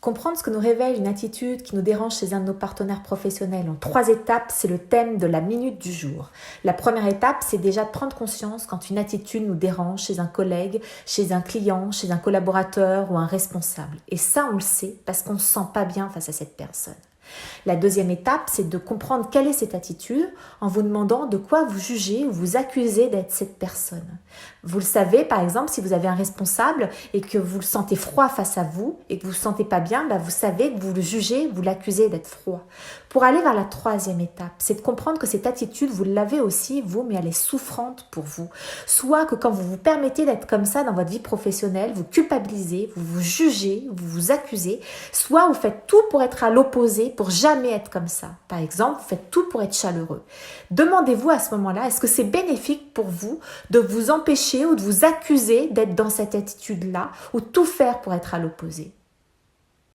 Comprendre ce que nous révèle une attitude qui nous dérange chez un de nos partenaires professionnels en 3 étapes, c'est le thème de la minute du jour. La première étape, c'est déjà de prendre conscience quand une attitude nous dérange chez un collègue, chez un client, chez un collaborateur ou un responsable. Et ça, on le sait parce qu'on ne se sent pas bien face à cette personne. La deuxième étape, c'est de comprendre quelle est cette attitude en vous demandant de quoi vous jugez ou vous accusez d'être cette personne. Vous le savez, par exemple, si vous avez un responsable et que vous le sentez froid face à vous et que vous ne vous sentez pas bien, vous savez que vous le jugez, vous l'accusez d'être froid. Pour aller vers la troisième étape, c'est de comprendre que cette attitude, vous l'avez aussi, vous, mais elle est souffrante pour vous. Soit que quand vous vous permettez d'être comme ça dans votre vie professionnelle, vous culpabilisez, vous vous jugez, vous vous accusez, soit vous faites tout pour être à l'opposé, pour jamais être comme ça. Par exemple, vous faites tout pour être chaleureux. Demandez-vous à ce moment-là, est-ce que c'est bénéfique pour vous de vous empêcher ou de vous accuser d'être dans cette attitude-là ou tout faire pour être à l'opposé?